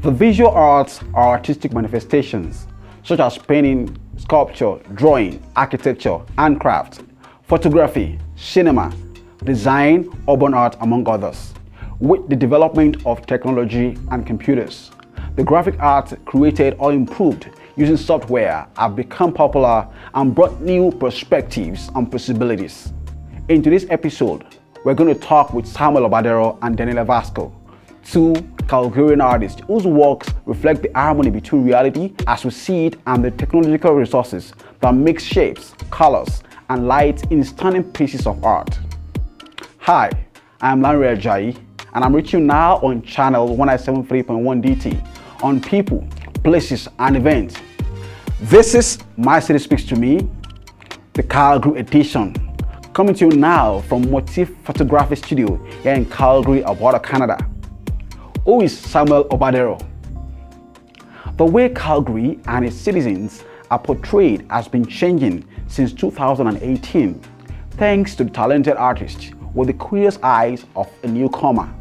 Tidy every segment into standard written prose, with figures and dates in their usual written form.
The visual arts are artistic manifestations such as painting, sculpture, drawing, architecture, handcraft, photography, cinema, design, urban art, among others. With the development of technology and computers, the graphic arts created or improved using software have become popular and brought new perspectives and possibilities. In today's episode, we're going to talk with Samuel Obadero and Daniela Vasco, two Calgarian artists whose works reflect the harmony between reality as we see it and the technological resources that mix shapes, colors, and light in stunning pieces of art. Hi, I'm Lanre Ajayi, and I'm reaching you now on channel 173.1 DT on people, places, and events. This is My City Speaks to Me, the Calgary edition, coming to you now from Motif Photography Studio here in Calgary, Alberta, Canada. Who is Samuel Obadero? The way Calgary and its citizens are portrayed has been changing since 2018, thanks to the talented artist with the curious eyes of a newcomer.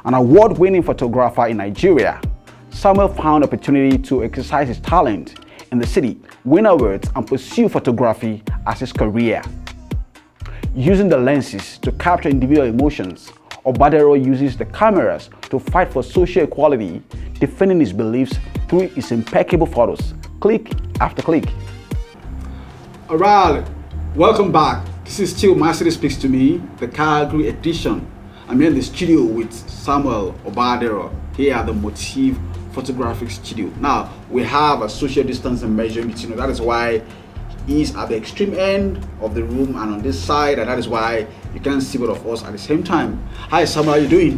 An award-winning photographer in Nigeria, Samuel found opportunity to exercise his talent in the city, win awards, and pursue photography as his career. Using the lenses to capture individual emotions, Obadero uses the cameras to fight for social equality, defending his beliefs through his impeccable photos, click after click. Alright, welcome back. This is still My City Speaks to Me, the Calgary edition. I'm here in the studio with Samuel Obadero here at the Motif Photographic Studio. Now, we have a social distancing measurement, that is why he's at the extreme end of the room and on this side, and that is why you can't see both of us at the same time. Hi Samuel, how are you doing?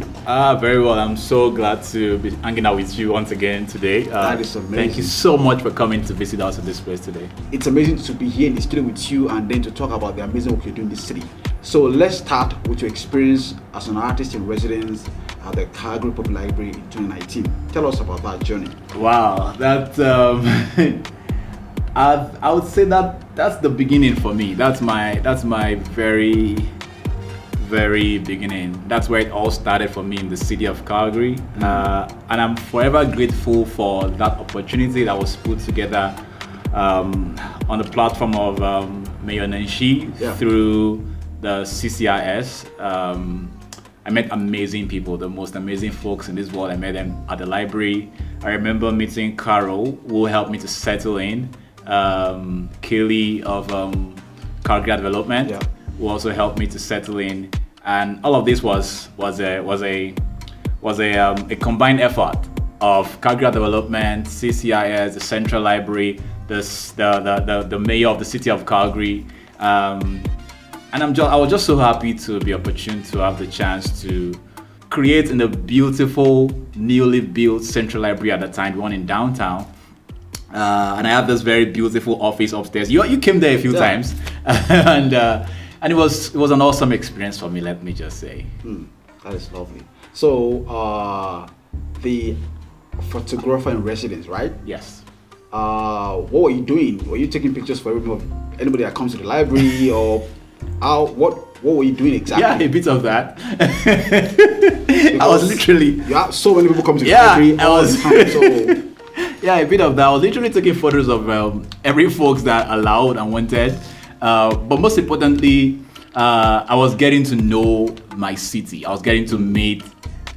Very well. I'm so glad to be hanging out with you once again today. That is amazing. Thank you so much for coming to visit us at this place today. It's amazing to be here in the studio with you and then to talk about the amazing work you're doing in the city. So let's start with your experience as an artist in residence at the Calgary Public Library in 2019. Tell us about that journey. Wow, that I would say that's the beginning for me. That's my very beginning. That's where it all started for me in the city of Calgary. And I'm forever grateful for that opportunity that was put together on the platform of Mayor through the CCIS. I met amazing people, the most amazing folks in this world. I met them at the library. I remember meeting Carol, who helped me to settle in. Kelly of Calgarian Development, who also helped me to settle in, and all of this was a combined effort of Calgarian Development, CCIS, the Central Library, the mayor of the city of Calgary, and I was just so happy to be opportune to have the chance to create in the beautiful newly built Central Library at the time, the one in downtown. And I have this very beautiful office upstairs. You came there a few times, and it was an awesome experience for me. Let me just say. That is lovely. So the photographer in residence, right? Yes. What were you doing? Were you taking pictures for anybody that comes to the library, or what were you doing exactly? Yeah, a bit of that. I was literally. You have so many people come to the library all the time. So. Yeah, a bit of that. I was literally taking photos of every folks that allowed and wanted. But most importantly, I was getting to know my city. I was getting to meet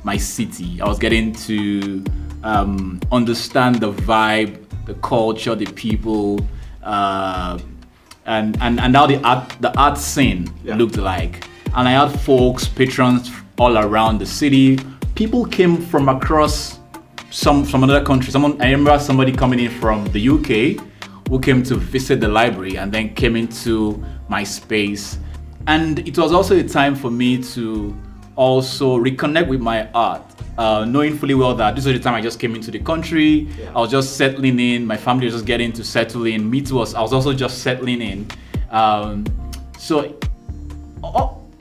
my city. I was getting to understand the vibe, the culture, the people, and how the art scene looked like. And I had folks, patrons all around the city. People came from across from another country. I remember somebody coming in from the UK who came to visit the library and then came into my space. And it was also a time for me to also reconnect with my art, knowing fully well that this was the time I just came into the country. I was just settling in. My family was just getting to settle in. Me too. I was also just settling in. So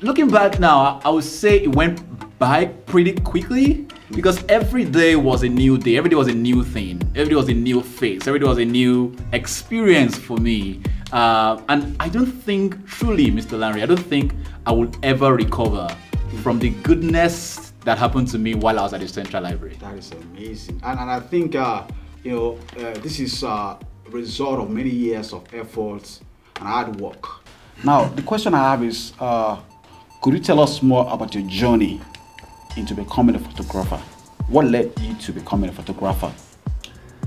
looking back now, I would say it went by pretty quickly, because every day was a new day. Every day was a new thing. Every day was a new face. Every day was a new experience for me. And I don't think, truly, Mr. Lanre, I don't think I will ever recover from the goodness, that happened to me while I was at the Central Library. That is amazing. And I think, this is a result of many years of efforts and hard work. Now, the question I have is, could you tell us more about your journey into becoming a photographer? What led you to becoming a photographer?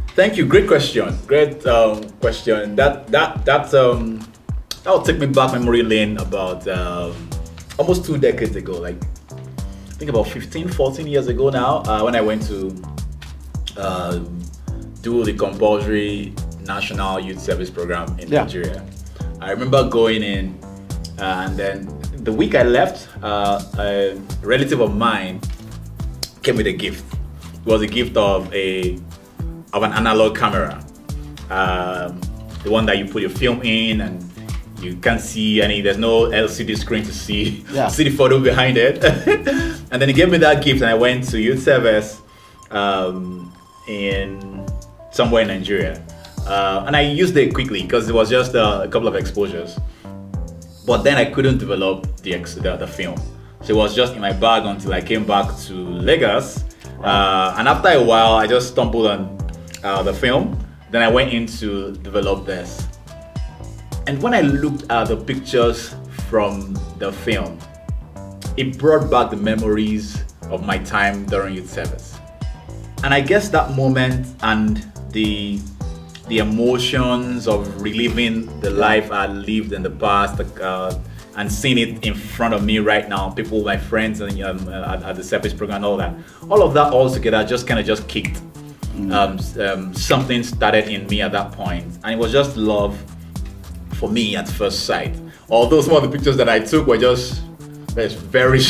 Thank you. Great question. Great question. That will take me back memory lane about almost 2 decades ago. Like, I think about 15, 14 years ago now, when I went to do the compulsory National Youth Service Program in Nigeria. I remember going in, and then the week I left, a relative of mine came with a gift. It was a gift of an analog camera, the one that you put your film in and you can't see any. There's no LCD screen to see the photo behind it. And then he gave me that gift, and I went to youth service in somewhere in Nigeria, and I used it quickly because it was just a couple of exposures. But then I couldn't develop the film, so it was just in my bag until I came back to Lagos. And after a while, I just stumbled on the film. Then I went in to develop this. And when I looked at the pictures from the film, it brought back the memories of my time during youth service. And I guess that moment and the emotions of reliving the life I lived in the past, and seeing it in front of me right now, people, my friends, and at the service program, all of that all together just kind of just kicked. Something started in me at that point, and it was just love for me at first sight. Although some of the pictures that I took were just very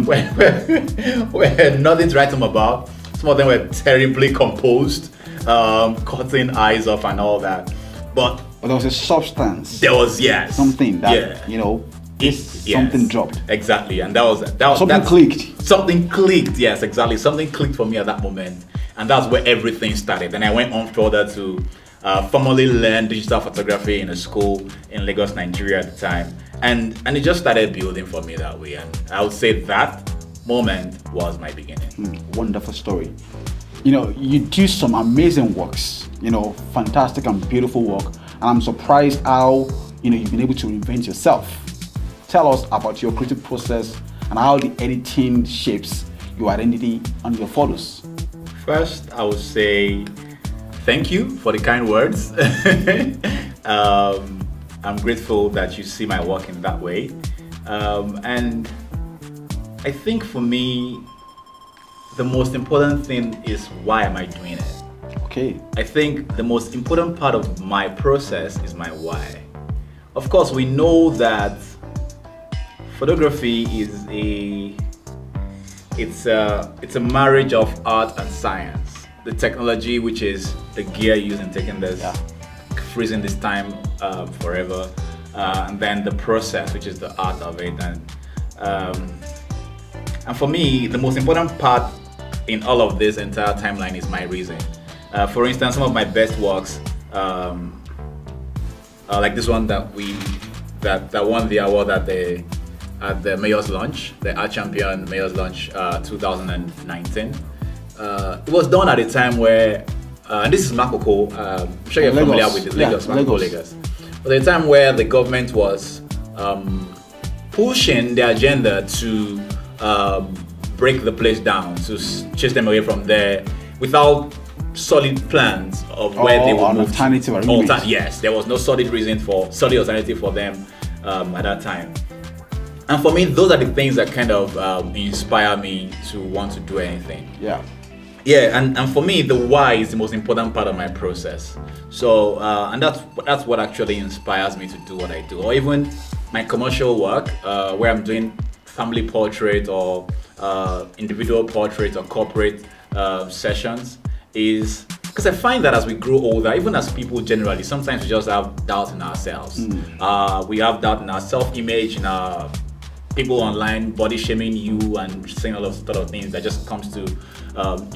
were nothing to write home about. Some of them were terribly composed, cutting eyes off and all that. But there was a substance. There was something that something dropped. Exactly, and that was something clicked. Something clicked. Yes, exactly. Something clicked for me at that moment, and that's where everything started. And I went on further to formally learn digital photography in a school in Lagos, Nigeria at the time, and it just started building for me that way. And I would say that moment was my beginning. Wonderful story. You do some amazing works. Fantastic and beautiful work. And I'm surprised how you've been able to reinvent yourself. Tell us about your creative process and how the editing shapes your identity and your photos. First, I would say thank you for the kind words. I'm grateful that you see my work in that way. And I think for me, the most important thing is, why am I doing it? Okay. I think the most important part of my process is my why. Of course, we know that photography is it's a marriage of art and science. The technology, which is the gear used in taking this, freezing this time forever, and then the process, which is the art of it. And for me, the most important part in all of this entire timeline is my reason. For instance, some of my best works, like this one that won the award at the Mayor's Lunch, the Art Champion Mayor's Lunch 2019. It was done at a time where, and this is Makoko, I'm sure you're familiar with the Lagos, Makoko, Lagos. But at a time where the government was pushing the agenda to break the place down, to chase them away from there without solid plans of where they would move to. Yes, there was no solid alternative for them at that time. And for me, those are the things that kind of inspire me to want to do anything. Yeah, and for me, the why is the most important part of my process. So, and that's what actually inspires me to do what I do. Or even my commercial work, where I'm doing family portrait or individual portrait or corporate sessions, is because I find that as we grow older, even as people generally, sometimes we just have doubt in ourselves. We have doubt in our self-image, in our people online body shaming you and saying all of sort of things that just comes to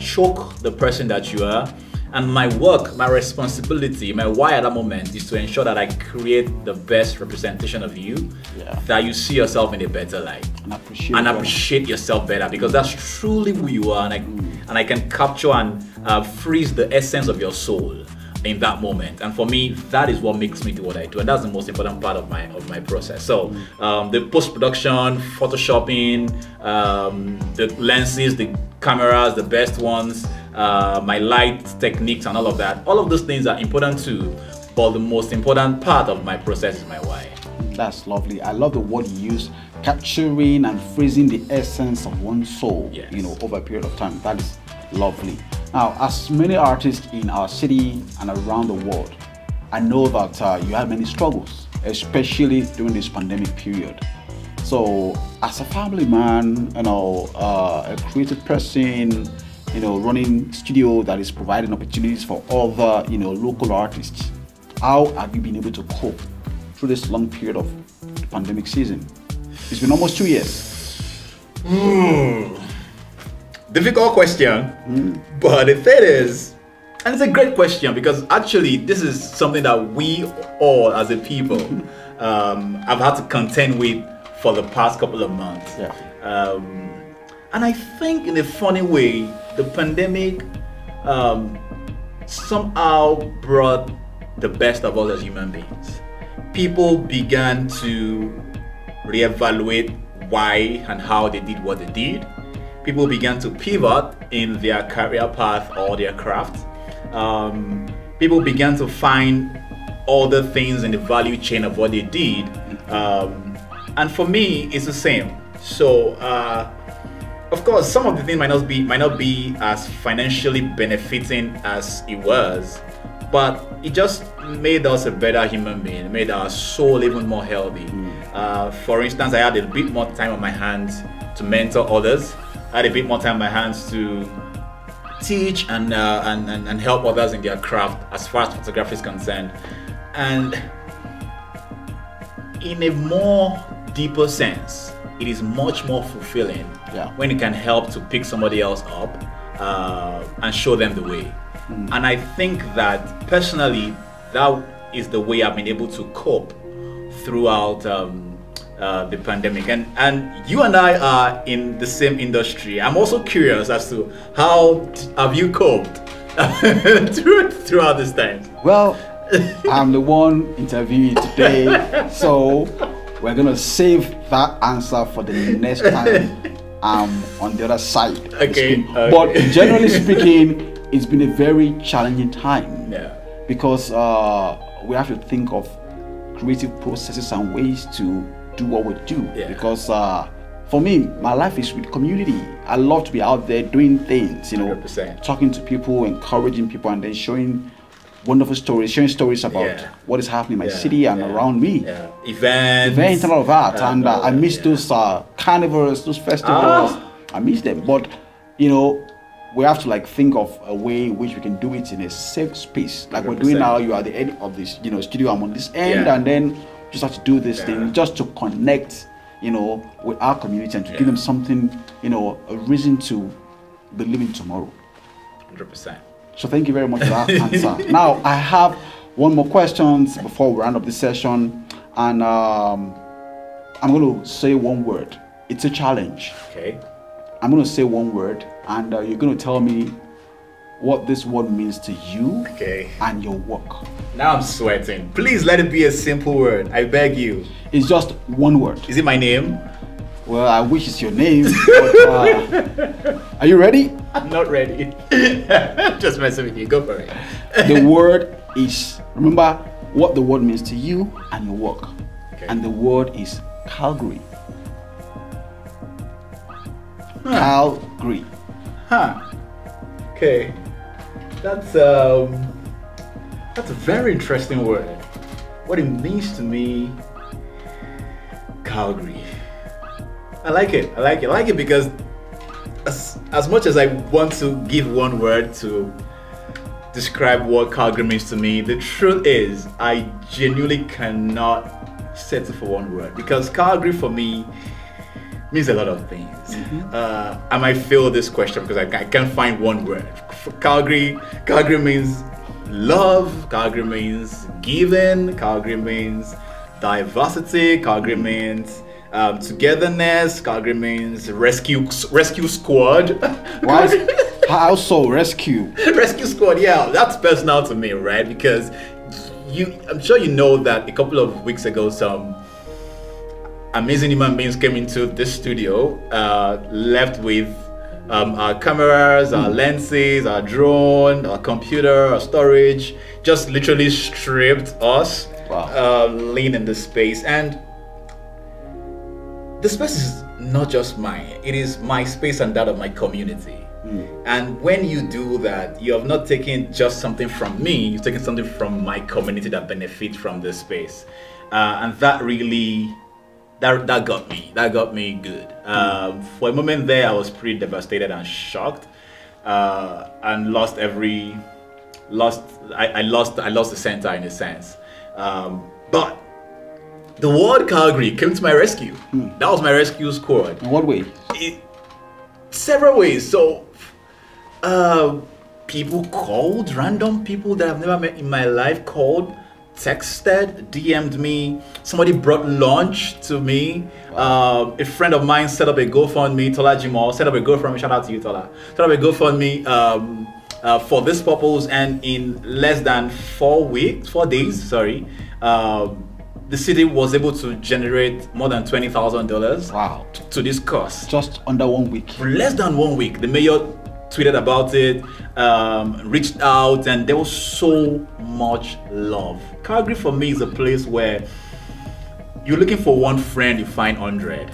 choke the person that you are. And my work, my responsibility, my why at that moment is to ensure that I create the best representation of you, that you see yourself in a better light and appreciate yourself better, because that's truly who you are, and I can capture and freeze the essence of your soul in that moment. And for me, that is what makes me do what I do, and that's the most important part of my process. So the post-production, photoshopping, the lenses, the cameras, the best ones, my light techniques and all of that, all of those things are important too, but the most important part of my process is my why. That's lovely. I love the word you use, capturing and freezing the essence of one's soul, you know, over a period of time. That is lovely. Now, as many artists in our city and around the world, I know that you have many struggles, especially during this pandemic period. So, as a family man, you know, a creative person, you know, running studio that is providing opportunities for other, you know, local artists, how have you been able to cope through this long period of the pandemic season? It's been almost 2 years. Difficult question, but the thing is, and it's a great question, because actually this is something that we all as a people have had to contend with for the past couple of months. And I think in a funny way, the pandemic somehow brought the best of us as human beings. People began to reevaluate why and how they did what they did. People began to pivot in their career path or their craft. People began to find other things in the value chain of what they did. And for me, it's the same. So, of course, some of the things might not be as financially benefiting as it was, but it just made us a better human being. It made our soul even more healthy. For instance, I had a bit more time on my hands to mentor others. I had a bit more time on my hands to teach and help others in their craft as far as photography is concerned. And in a more deeper sense, it is much more fulfilling when you can help to pick somebody else up and show them the way. And I think that personally, that is the way I've been able to cope throughout the pandemic. And you and I are in the same industry. I'm also curious as to how have you coped throughout this time? Well, I'm the one interviewing today, so we're gonna save that answer for the next time I'm on the other side. Okay. But generally speaking, it's been a very challenging time because we have to think of creative processes and ways to do what we do. Because for me, my life is with community. I love to be out there doing things, you know, 100%. Talking to people, encouraging people, and then showing wonderful stories, sharing stories about what is happening in my city and around me. Events and all of that. And I miss those carnivals, those festivals. I miss them. But, you know, we have to like think of a way in which we can do it in a safe space. Like 100%. We're doing now, you are the end of this, you know, studio, I'm on this end, and then just have to do this thing just to connect, you know, with our community and to give them something, you know, a reason to believe in tomorrow. 100%. So thank you very much for that answer. Now I have one more question before we round up this session, and I'm going to say one word. It's a challenge. Okay. I'm going to say one word, and you're going to tell me what this word means to you and your work. Now I'm sweating. Please let it be a simple word. I beg you. It's just one word. Is it my name? Well, I wish it's your name, but are you ready? I'm not ready. Just messing with you. Go for it. The word is, remember what the word means to you and your work. And the word is Calgary. Calgary. Okay. That's a very interesting word. What it means to me, Calgary. I like it. I like it because as much as I want to give one word to describe what Calgary means to me, the truth is I genuinely cannot settle for one word, because Calgary for me means a lot of things. I might fail this question because I can't find one word. For Calgary means love. Calgary means giving. Calgary means diversity. Calgary means togetherness. Calgary means rescue squad. Why? How so? Rescue squad. Yeah, that's personal to me, right? Because I'm sure you know that a couple of weeks ago, some amazing human beings came into this studio, left with our cameras, our lenses, our drone, our computer, our storage, just literally stripped us. Wow. Laying in the space. And the space is not just mine, it is my space and that of my community. And when you do that, you have not taken just something from me, you've taken something from my community that benefits from this space. And that really, that got me good. For a moment there, I was pretty devastated and shocked, and I lost the center in a sense. But the word Calgary came to my rescue. That was my rescue squad. In what way? Several ways. So people called, random people that I've never met in my life called, texted, DM'd me. Somebody brought lunch to me. Wow. A friend of mine set up a GoFundMe, Tola Jimo, set up a GoFundMe, shout out to you, Tola. Set up a GoFundMe for this purpose, and in less than 4 days, the city was able to generate more than $20,000. Wow. To this cause. Just under 1 week. Less than 1 week. The mayor tweeted about it, reached out, and there was so much love. Calgary for me is a place where you're looking for one friend, you find 100.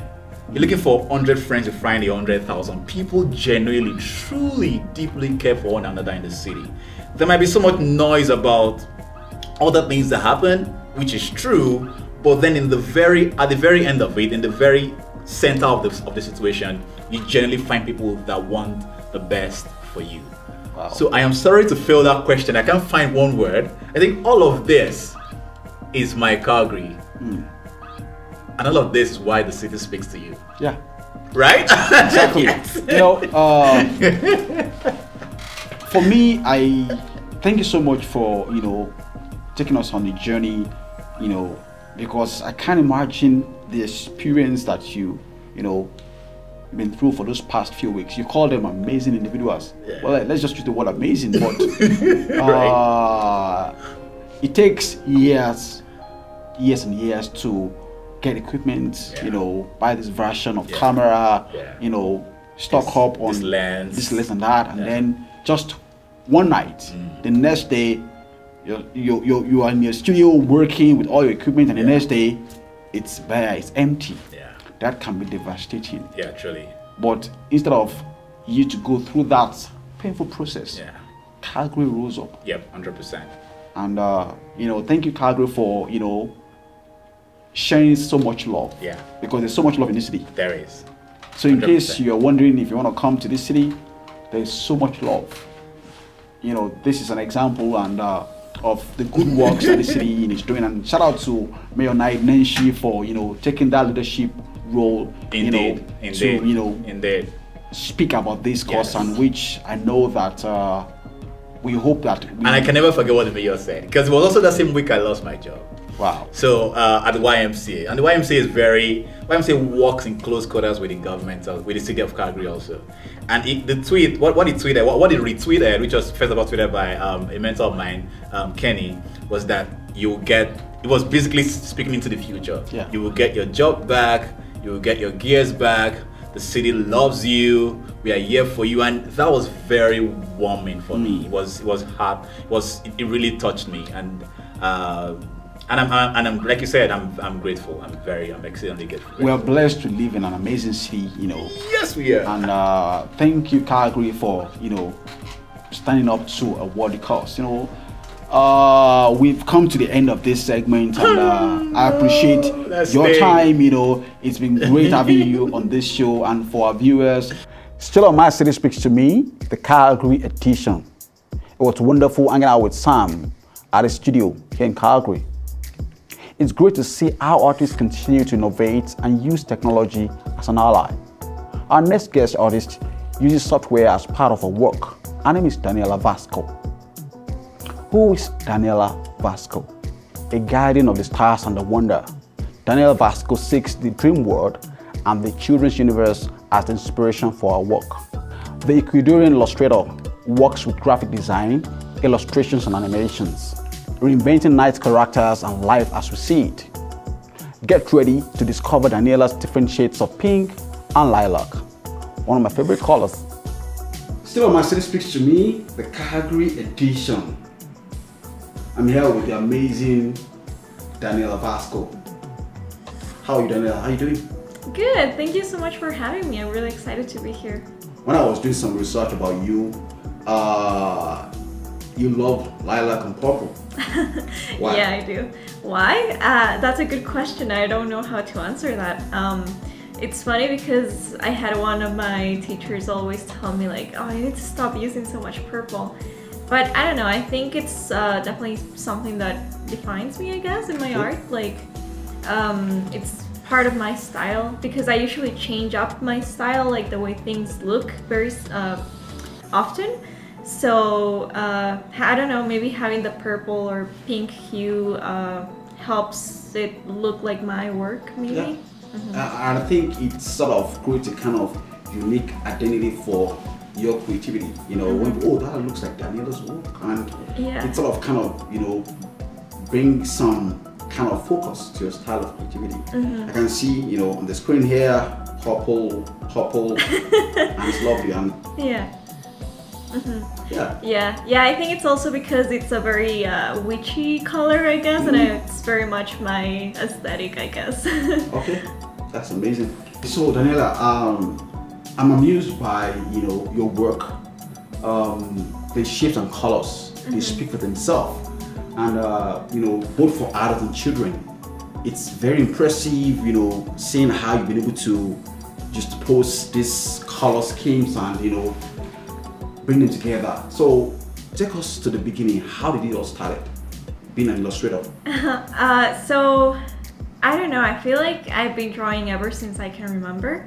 You're looking for 100 friends, you find 100,000. People genuinely, truly, deeply care for one another in the city. There might be so much noise about other things that happen, which is true, but then at the very end of it, in the very center of the situation, you generally find people that want the best for you. Wow. So I am sorry to fail that question. I can't find one word. I think all of this is my Calgary. And all of this is why the city speaks to you. Yeah. Right? Exactly. Yes. You know, for me, I thank you so much for, taking us on the journey, because I can't imagine the experience that you been through for those past few weeks. You call them amazing individuals. Yeah. Well, let's just use the word amazing, but it takes years and years to get equipment, buy this version of camera, stock up on this lens and that, and then just one night, the next day, you are in your studio working with all your equipment, and the next day, it's bare, it's empty. That can be devastating. Yeah, truly. But instead of you to go through that painful process, Calgary rose up. Yep, 100%. And thank you, Calgary, for sharing so much love. Yeah. Because there's so much love in this city. There is. So in 100%. Case you're wondering if you want to come to this city, there's so much love. This is an example and of the good works that the city is doing. And shout out to Mayor Nancy for taking that leadership role, indeed. to speak about this cause, and which I know that we hope that. And I can never forget what the mayor said, because it was also the same week I lost my job. Wow. So at the YMCA, and the YMCA works in close quarters with the government, with the city of Calgary also. And the tweet, what he retweeted, which was first of all tweeted by a mentor of mine, Kenny, was that it was basically speaking into the future. Yeah. You will get your job back, you will get your gears back, the city loves you, we are here for you. And that was very warming for me. It was hard, it really touched me. And I'm like you said, I'm grateful. I'm exceedingly grateful. We are blessed to live in an amazing city, Yes, we are. And thank you, Calgary, for standing up to a worthy cause. We've come to the end of this segment, and I appreciate your time. It's been great having you on this show, and for our viewers. Still on My City Speaks to Me, the Calgary edition. It was wonderful hanging out with Sam at the studio here in Calgary. It's great to see how artists continue to innovate and use technology as an ally. Our next guest artist uses software as part of her work. Her name is Daniela Vasco. Who is Daniela Vasco? A guardian of the stars and the wonder. Daniela Vasco seeks the dream world and the children's universe as the inspiration for her work. The Ecuadorian illustrator works with graphic design, illustrations and animations, reinventing night characters and life as we see it. Get ready to discover Daniela's different shades of pink and lilac, one of my favorite colors. Still on my city speaks to me, the Calgary edition. I'm here with the amazing Daniela Vasco. How are you, Daniela? How are you doing? Good. Thank you so much for having me. I'm really excited to be here. When I was doing some research about you, you love lilac and purple. Why? Yeah, I do. Why? That's a good question. I don't know how to answer that. It's funny because I had one of my teachers always tell me like, oh, you need to stop using so much purple. But I don't know, I think it's definitely something that defines me, I guess, in my art. Like, it's part of my style because I usually change up my style, like the way things look very often. So I don't know, maybe having the purple or pink hue helps it look like my work, maybe. Yeah. And I think it sort of creates a kind of unique identity for your creativity. You know, when oh, that looks like Daniela's work, and it sort of kind of, you know, brings some kind of focus to your style of creativity. I can see, you know, on the screen here, purple, and it's lovely. And yeah, I think it's also because it's a very witchy color, I guess, and it's very much my aesthetic, I guess. Okay, that's amazing. So Daniela, I'm amused by, you know, your work. The shapes and colors, they speak for themselves. And, you know, both for adults and children, it's very impressive, you know, seeing how you've been able to just post these color schemes and, you know, bring them together. So take us to the beginning. How did it all start, being an illustrator? So I don't know, I feel like I've been drawing ever since I can remember.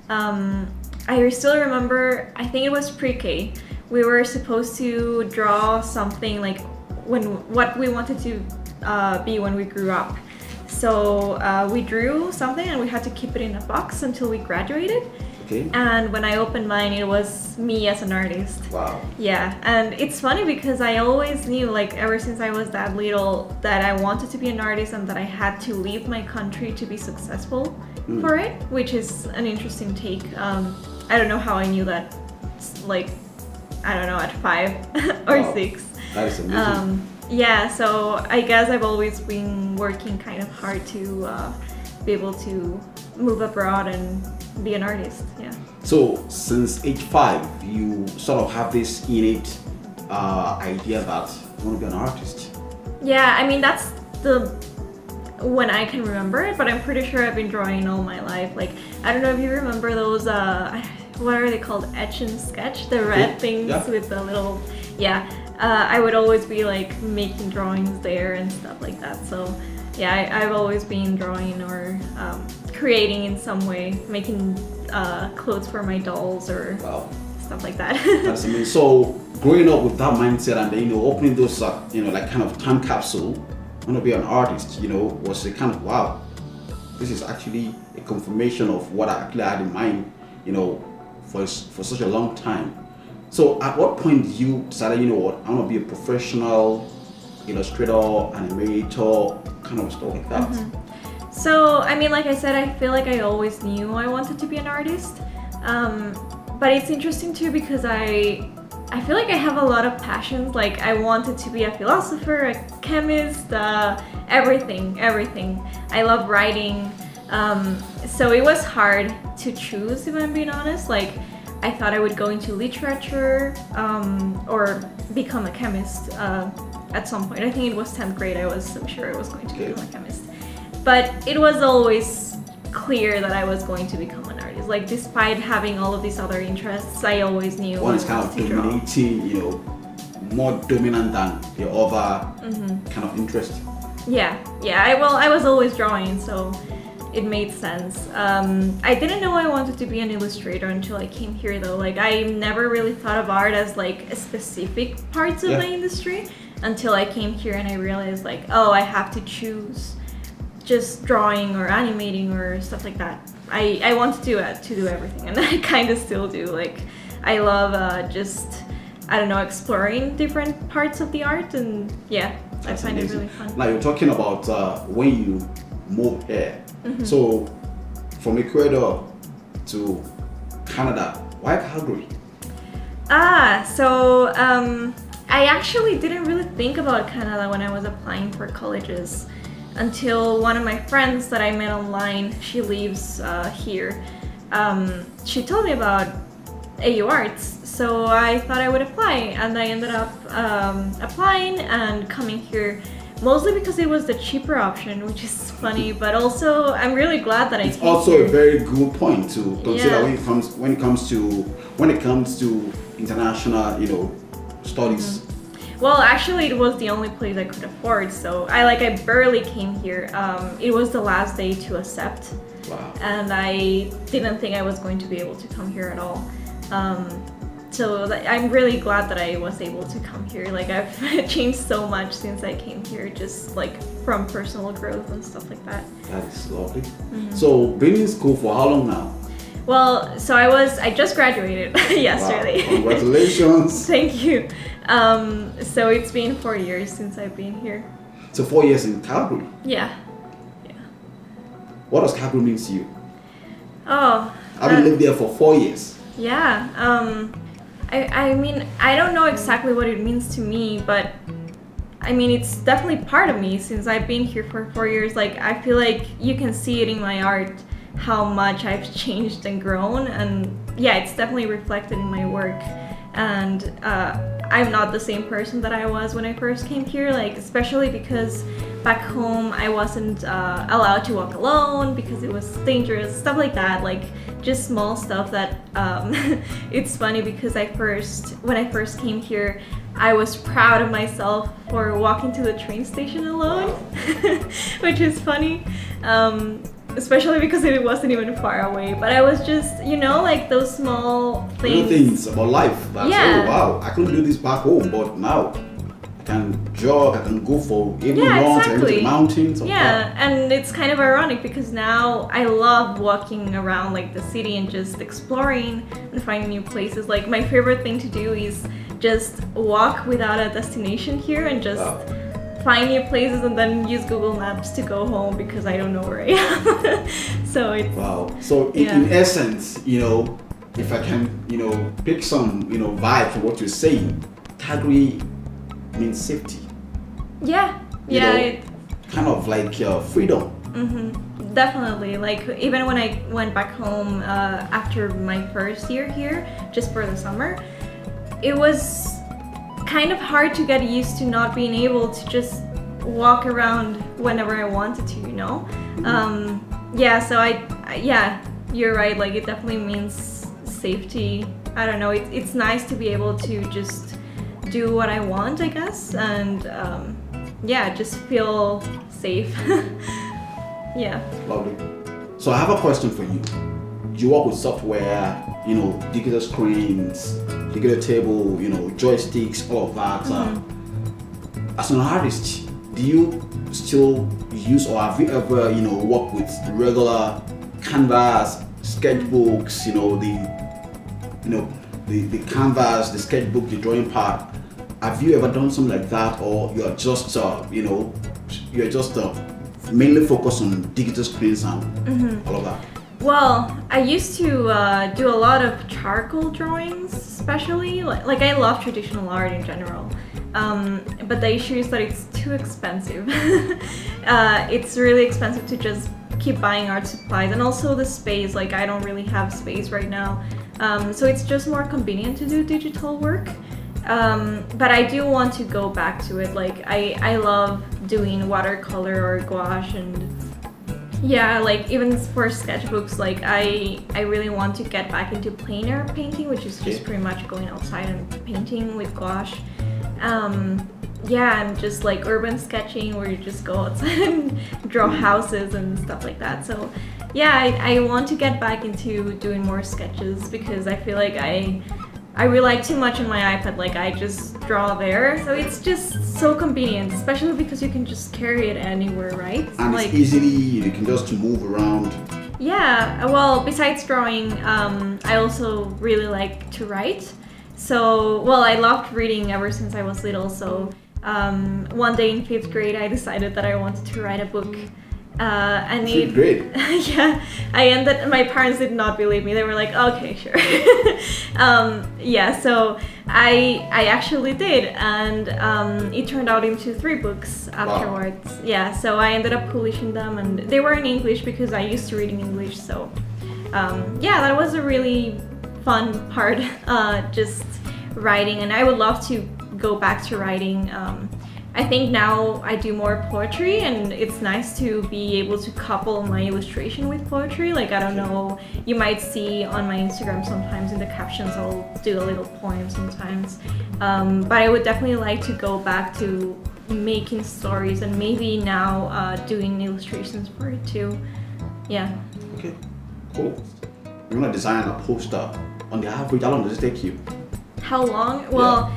I still remember, I think it was pre-K, we were supposed to draw something like what we wanted to be when we grew up. So we drew something and we had to keep it in a box until we graduated. Okay. And when I opened mine, it was me as an artist. Wow. Yeah, and it's funny because I always knew, like ever since I was that little, that I wanted to be an artist and that I had to leave my country to be successful for it, which is an interesting take. I don't know how I knew that, like, I don't know, at 5 or 6. That is amazing. Yeah, so I guess I've always been working kind of hard to be able to move abroad and be an artist, yeah. So since age 5, you sort of have this innate idea that you want to be an artist. Yeah, I mean, that's when I can remember it, but I'm pretty sure I've been drawing all my life. Like, I don't know if you remember those, what are they called? Etch and sketch? The red things with the little, I would always be like making drawings there and stuff like that. So yeah, I've always been drawing or creating in some way, making clothes for my dolls or stuff like that. That's amazing. So growing up with that mindset and then, you know, opening those, you know, like kind of time capsule, I want to be an artist, you know, was a kind of, wow, this is actually a confirmation of what I actually had in mind, you know, for such a long time. So at what point did you decide, you know what, I want to be a professional illustrator, animator, kind of stuff like that? So, I mean, like I said, I feel like I always knew I wanted to be an artist. But it's interesting too because I feel like I have a lot of passions. Like, I wanted to be a philosopher, a chemist, everything. I love writing. So it was hard to choose, if I'm being honest. Like, I thought I would go into literature or become a chemist at some point. I think it was 10th grade, I'm sure I was going to become a chemist. But it was always clear that I was going to become an artist. Like, despite having all of these other interests, I always knew one is kind of dominating, you know, more dominant than the other kind of interest. Yeah. I was always drawing, so it made sense. I didn't know I wanted to be an illustrator until I came here, though. Like, I never really thought of art as like a specific parts of the industry until I came here and I realized, like, oh, I have to choose just drawing or animating or stuff like that. I want to do everything, and I kind of still do. Like, I love just, I don't know, exploring different parts of the art, and yeah, that's I find amazing. it really fun. Now you're talking about when you moved here. So from Ecuador to Canada, why Calgary? So I actually didn't really think about Canada when I was applying for colleges until one of my friends that I met online, she lives here, she told me about AU Arts, so I thought I would apply, and I ended up applying and coming here mostly because it was the cheaper option, which is funny, but also I'm really glad that I came here. It's also a very good point to consider when it comes to international, studies. Well, actually, it was the only place I could afford, so I barely came here. It was the last day to accept. Wow. And I didn't think I was going to be able to come here at all. So I'm really glad that I was able to come here. Like, I've changed so much since I came here, just like from personal growth and stuff like that. That is lovely. So, been in school for how long now? Well, so I just graduated yesterday. Wow. Congratulations. Thank you. So it's been 4 years since I've been here. So 4 years in Calgary? Yeah. What does Calgary mean to you? Oh. I've lived there for 4 years. Yeah. I mean, I don't know exactly what it means to me, but I mean, it's definitely part of me since I've been here for 4 years. Like, I feel like you can see it in my art, how much I've changed and grown, and yeah, it's definitely reflected in my work. And I'm not the same person that I was when I first came here, like, especially because back home I wasn't allowed to walk alone because it was dangerous, stuff like that, like just small stuff that it's funny because when I first came here, I was proud of myself for walking to the train station alone, which is funny. Especially because it wasn't even far away, but I was just, like those small things. Little things about life. That's, oh wow, I couldn't do this back home, but now I can jog, I can go for even runs, I go to the mountains. And it's kind of ironic because now I love walking around like the city and just exploring and finding new places. Like, my favorite thing to do is just walk without a destination here and just find new places and then use Google Maps to go home because I don't know where I am. So it's So in essence, if I can, pick some, vibe from what you're saying, Calgary means safety. Kind of like freedom. Definitely. Like, even when I went back home after my first year here, just for the summer, it was kind of hard to get used to not being able to just walk around whenever I wanted to, so you're right, like, it definitely means safety. I don't know, it's nice to be able to just do what I want, I guess, and just feel safe. Lovely. So I have a question for you. You work with software, digital screens, digital table, joysticks, all of that. As an artist, do you still use, or have you ever, worked with regular canvas, sketchbooks, the canvas, the sketchbook, the drawing pad? Have you ever done something like that, or you're just, mainly focused on digital screens and all of that? Well, I used to do a lot of charcoal drawings, especially. Like, I love traditional art in general. But the issue is that it's too expensive. It's really expensive to just keep buying art supplies, and also the space, like, I don't really have space right now. So it's just more convenient to do digital work. But I do want to go back to it. Like, I love doing watercolor or gouache, and like, even for sketchbooks, like, I really want to get back into plein air painting, which is just pretty much going outside and painting with gouache. yeah, and just like urban sketching where you just go outside and draw houses and stuff like that. So yeah, I want to get back into doing more sketches because I feel like I rely too much on my iPad, like I just draw there. So it's just so convenient, especially because you can just carry it anywhere, right? And like, it's easily, you can just move around. Yeah, well, besides drawing, I also really like to write. So, well, I loved reading ever since I was little. So one day in 5th grade, I decided that I wanted to write a book. And 5th grade? Yeah, my parents did not believe me. They were like, okay, sure. Yeah, so I actually did, and it turned out into 3 books afterwards. Wow. Yeah, so I ended up publishing them, and they were in English because I used to read in English. So yeah, that was a really fun part, just writing, and I would love to go back to writing. I think now I do more poetry, and it's nice to be able to couple my illustration with poetry. Like, I don't know, you might see on my Instagram sometimes in the captions I'll do a little poem sometimes. But I would definitely like to go back to making stories and maybe now doing illustrations for it too. Yeah. Okay, cool. You want to design a poster. On the average, how long does it take you? How long? Well,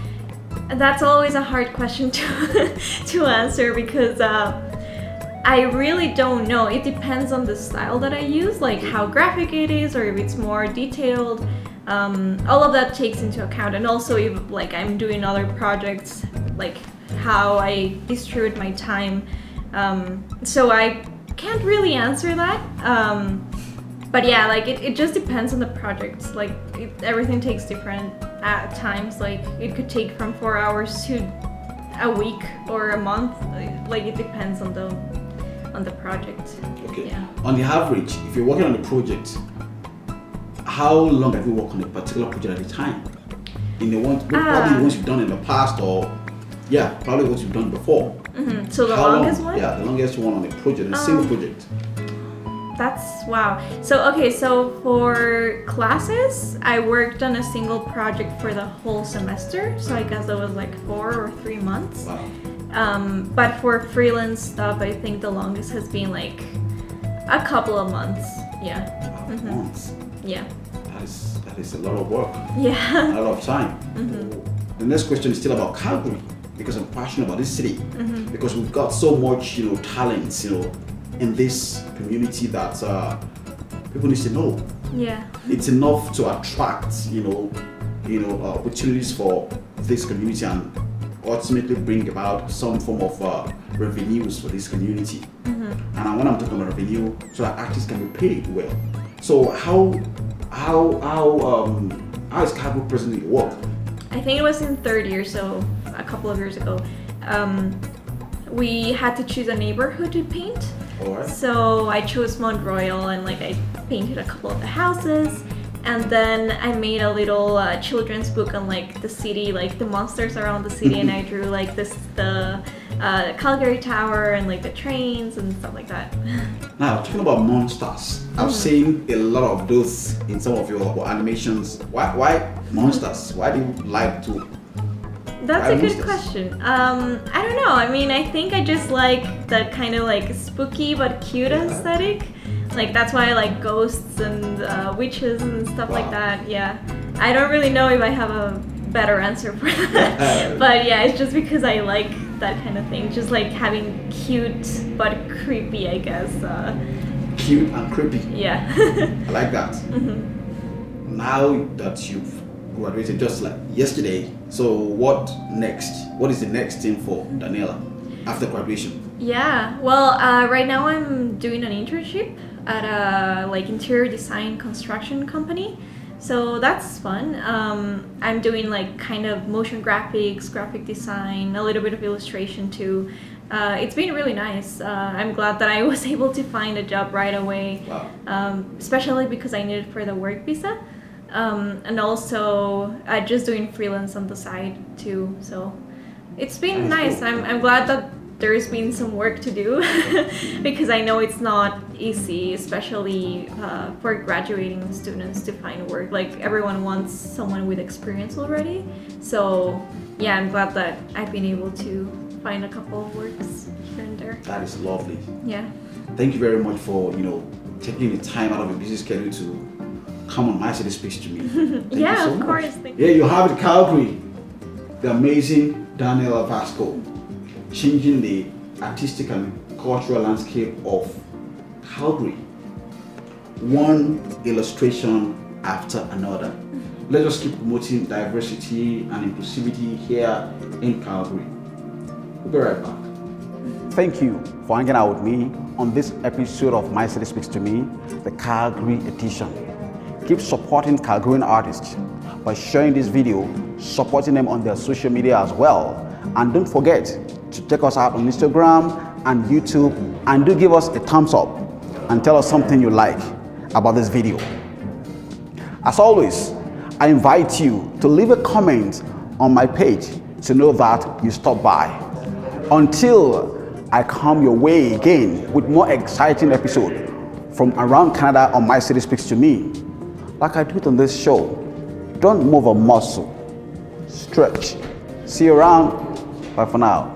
that's always a hard question to answer because I really don't know. It depends on the style that I use, like how graphic it is or if it's more detailed. All of that takes into account, and also if like I'm doing other projects, like how I distribute my time. So I can't really answer that. But yeah, like it just depends on the project. Like everything takes different at times. Like it could take from 4 hours to a week or a month. Like it depends on the project. Okay. Yeah. On the average, if you're working on a project, how long have you worked on a particular project at a time? In the one, probably the ones you've done in the past, or yeah, probably what you've done before. Mm-hmm. So the longest one? Yeah, the longest one on a project, a single project. That's wow. So okay, so for classes, I worked on a single project for the whole semester. So I guess that was like 4 or 3 months. Wow. But for freelance stuff, I think the longest has been like a couple of months. Yeah. Wow, months. Yeah. That is a lot of work. Yeah. A lot of time. Mm-hmm. The next question is still about Calgary, because I'm passionate about this city. Mm-hmm. Because we've got so much, talent, in this community that people need to know. Yeah. It's enough to attract, opportunities for this community and ultimately bring about some form of revenues for this community. Mm-hmm. And when I'm talking about revenue, so that artists can be paid well. So how is Calgary presently work? I think it was in 3rd year, so a couple of years ago. We had to choose a neighborhood to paint. Right. So I chose Mont Royal, and like I painted a couple of the houses, and then I made a little children's book on like the city, like the monsters around the city, and I drew like the Calgary Tower and like the trains and stuff like that. Now, talking about monsters, I've seen a lot of those in some of your animations. Why monsters? Why do you like to? That's a good question. I don't know. I mean, I think I just like the kind of like spooky but cute aesthetic. Like that's why I like ghosts and witches and stuff like that. Yeah. I don't really know if I have a better answer for that. But yeah, it's just because I like that kind of thing. Just like having cute but creepy, I guess. Cute and creepy. Yeah. I like that. Mm-hmm. Now that you've graduated just like yesterday, so what next? What is the next thing for Daniela after graduation? Yeah, well, right now I'm doing an internship at a like interior design construction company, so that's fun. I'm doing like kind of motion graphics, graphic design, a little bit of illustration too. It's been really nice. I'm glad that I was able to find a job right away. Wow. Especially because I need it for the work visa. And also just doing freelance on the side too. So it's been nice. I'm glad that there's been some work to do because I know it's not easy, especially for graduating students to find work. Like everyone wants someone with experience already. So yeah, I'm glad that I've been able to find a couple of works here and there. That is lovely. Yeah. Thank you very much for, taking the time out of your busy schedule to come on My City Speaks to Me. Thank Yeah, you so of much. course. Thank Yeah, you have it, Calgary. The amazing Daniela Vasco, changing the artistic and cultural landscape of Calgary. One illustration after another. Let's just keep promoting diversity and inclusivity here in Calgary. We'll be right back. Thank you for hanging out with me on this episode of My City Speaks to Me, the Calgary edition. Keep supporting Calgarian artists by sharing this video, supporting them on their social media as well. And don't forget to check us out on Instagram and YouTube, and do give us a thumbs up and tell us something you like about this video. As always, I invite you to leave a comment on my page to know that you stopped by. Until I come your way again with more exciting episodes from around Canada on My City Speaks to Me, like I do it on this show, don't move a muscle, stretch. See you around. Bye for now.